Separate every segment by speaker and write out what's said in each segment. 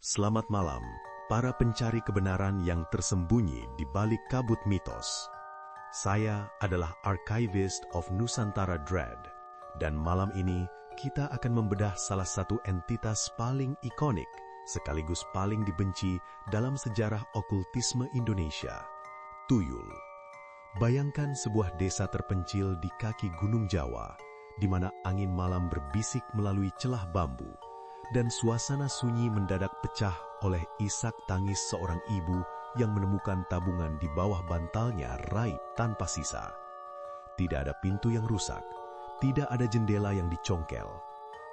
Speaker 1: Selamat malam, para pencari kebenaran yang tersembunyi di balik kabut mitos. Saya adalah Archivist of Nusantara Dread, dan malam ini kita akan membedah salah satu entitas paling ikonik sekaligus paling dibenci dalam sejarah okultisme Indonesia, Tuyul. Bayangkan sebuah desa terpencil di kaki Gunung Jawa, di mana angin malam berbisik melalui celah bambu, dan suasana sunyi mendadak pecah oleh isak tangis seorang ibu yang menemukan tabungan di bawah bantalnya raib tanpa sisa. Tidak ada pintu yang rusak, tidak ada jendela yang dicongkel,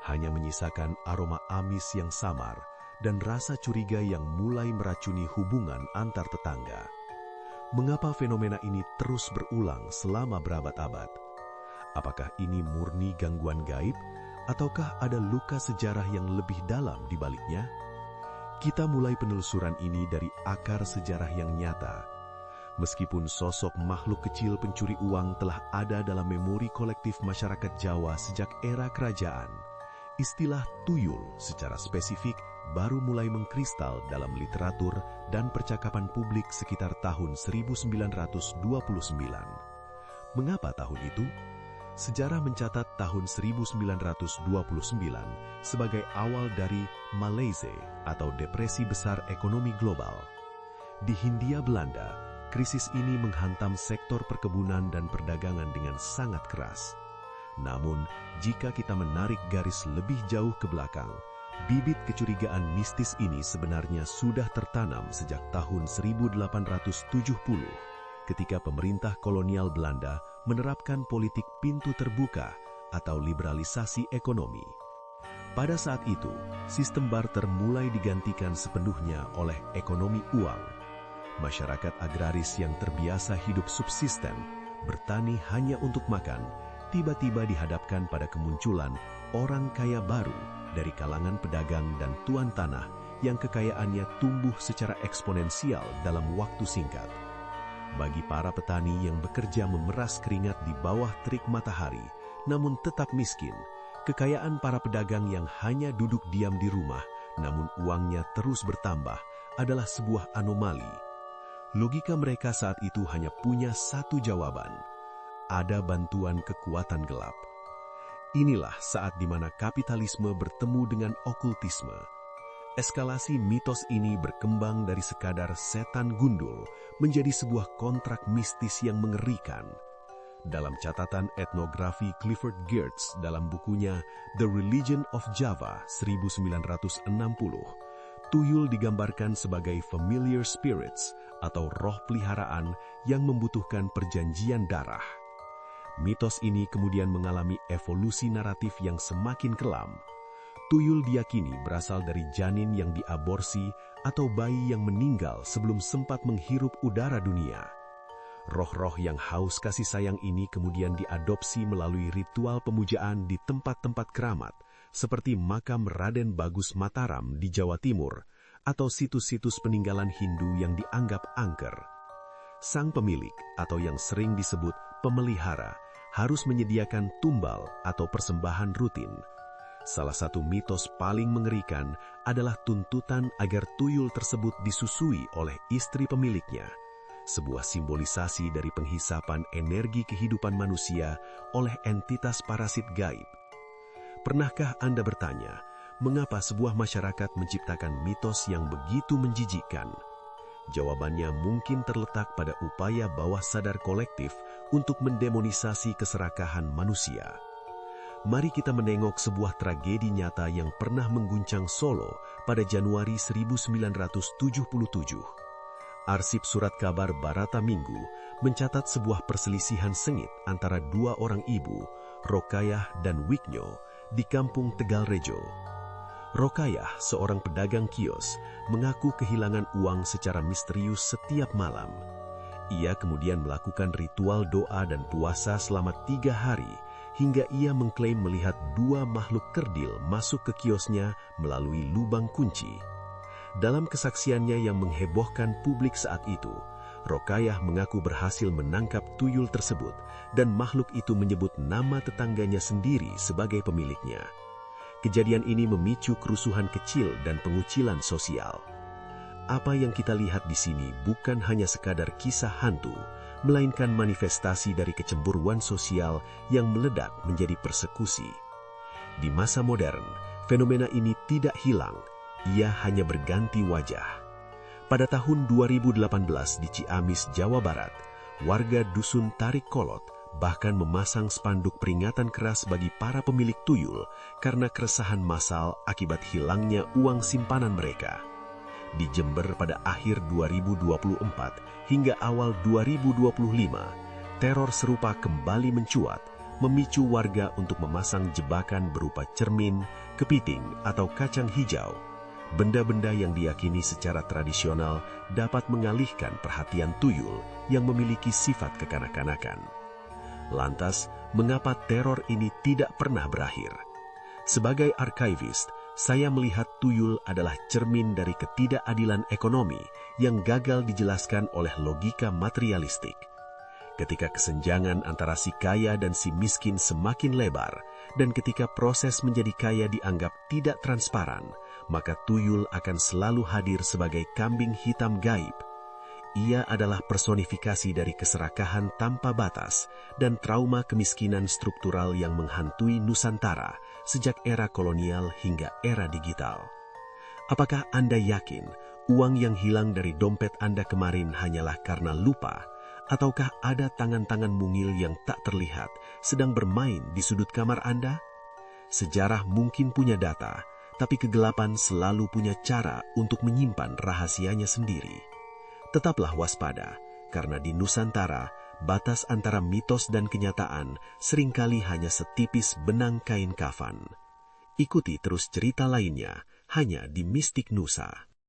Speaker 1: hanya menyisakan aroma amis yang samar dan rasa curiga yang mulai meracuni hubungan antar tetangga. Mengapa fenomena ini terus berulang selama berabad-abad? Apakah ini murni gangguan gaib? Ataukah ada luka sejarah yang lebih dalam di baliknya? Kita mulai penelusuran ini dari akar sejarah yang nyata. Meskipun sosok makhluk kecil pencuri uang telah ada dalam memori kolektif masyarakat Jawa sejak era kerajaan, istilah tuyul secara spesifik baru mulai mengkristal dalam literatur dan percakapan publik sekitar tahun 1929. Mengapa tahun itu? Sejarah mencatat tahun 1929 sebagai awal dari Malaise atau Depresi Besar Ekonomi Global. Di Hindia Belanda, krisis ini menghantam sektor perkebunan dan perdagangan dengan sangat keras. Namun, jika kita menarik garis lebih jauh ke belakang, bibit kecurigaan mistis ini sebenarnya sudah tertanam sejak tahun 1870. Ketika pemerintah kolonial Belanda menerapkan politik pintu terbuka atau liberalisasi ekonomi. Pada saat itu, sistem barter mulai digantikan sepenuhnya oleh ekonomi uang. Masyarakat agraris yang terbiasa hidup subsisten, bertani hanya untuk makan, tiba-tiba dihadapkan pada kemunculan orang kaya baru dari kalangan pedagang dan tuan tanah yang kekayaannya tumbuh secara eksponensial dalam waktu singkat. Bagi para petani yang bekerja memeras keringat di bawah terik matahari, namun tetap miskin, kekayaan para pedagang yang hanya duduk diam di rumah, namun uangnya terus bertambah, adalah sebuah anomali. Logika mereka saat itu hanya punya satu jawaban: ada bantuan kekuatan gelap. Inilah saat di mana kapitalisme bertemu dengan okultisme. Eskalasi mitos ini berkembang dari sekadar setan gundul menjadi sebuah kontrak mistis yang mengerikan. Dalam catatan etnografi Clifford Geertz dalam bukunya The Religion of Java 1960, tuyul digambarkan sebagai familiar spirits atau roh peliharaan yang membutuhkan perjanjian darah. Mitos ini kemudian mengalami evolusi naratif yang semakin kelam. Tuyul diyakini berasal dari janin yang diaborsi atau bayi yang meninggal sebelum sempat menghirup udara dunia. Roh-roh yang haus kasih sayang ini kemudian diadopsi melalui ritual pemujaan di tempat-tempat keramat, seperti makam Raden Bagus Mataram di Jawa Timur, atau situs-situs peninggalan Hindu yang dianggap angker. Sang pemilik, atau yang sering disebut pemelihara, harus menyediakan tumbal atau persembahan rutin. Salah satu mitos paling mengerikan adalah tuntutan agar tuyul tersebut disusui oleh istri pemiliknya, sebuah simbolisasi dari penghisapan energi kehidupan manusia oleh entitas parasit gaib. Pernahkah Anda bertanya, mengapa sebuah masyarakat menciptakan mitos yang begitu menjijikkan? Jawabannya mungkin terletak pada upaya bawah sadar kolektif untuk mendemonisasi keserakahan manusia. Mari kita menengok sebuah tragedi nyata yang pernah mengguncang Solo pada Januari 1977. Arsip Surat Kabar Barata Minggu mencatat sebuah perselisihan sengit antara dua orang ibu, Rokayah dan Wiknyo, di kampung Tegalrejo. Rokayah, seorang pedagang kios, mengaku kehilangan uang secara misterius setiap malam. Ia kemudian melakukan ritual doa dan puasa selama 3 hari, hingga ia mengklaim melihat dua makhluk kerdil masuk ke kiosnya melalui lubang kunci. Dalam kesaksiannya yang menghebohkan publik saat itu, Rokayah mengaku berhasil menangkap tuyul tersebut dan makhluk itu menyebut nama tetangganya sendiri sebagai pemiliknya. kejadian ini memicu kerusuhan kecil dan pengucilan sosial. Apa yang kita lihat di sini bukan hanya sekadar kisah hantu, melainkan manifestasi dari kecemburuan sosial yang meledak menjadi persekusi. Di masa modern, fenomena ini tidak hilang, ia hanya berganti wajah. Pada tahun 2018 di Ciamis, Jawa Barat, warga dusun Tarik Kolot bahkan memasang spanduk peringatan keras bagi para pemilik tuyul karena keresahan massal akibat hilangnya uang simpanan mereka. Di Jember pada akhir 2024 hingga awal 2025, teror serupa kembali mencuat, memicu warga untuk memasang jebakan berupa cermin, kepiting, atau kacang hijau. Benda-benda yang diyakini secara tradisional dapat mengalihkan perhatian tuyul yang memiliki sifat kekanak-kanakan. Lantas, mengapa teror ini tidak pernah berakhir? Sebagai arkivis, saya melihat tuyul adalah cermin dari ketidakadilan ekonomi yang gagal dijelaskan oleh logika materialistik. Ketika kesenjangan antara si kaya dan si miskin semakin lebar, dan ketika proses menjadi kaya dianggap tidak transparan, maka tuyul akan selalu hadir sebagai kambing hitam gaib. Ia adalah personifikasi dari keserakahan tanpa batas dan trauma kemiskinan struktural yang menghantui Nusantara sejak era kolonial hingga era digital. Apakah Anda yakin uang yang hilang dari dompet Anda kemarin hanyalah karena lupa, ataukah ada tangan-tangan mungil yang tak terlihat sedang bermain di sudut kamar Anda? Sejarah mungkin punya data, tapi kegelapan selalu punya cara untuk menyimpan rahasianya sendiri. Tetaplah waspada, karena di Nusantara, batas antara mitos dan kenyataan seringkali hanya setipis benang kain kafan. Ikuti terus cerita lainnya hanya di Mistik Nusa.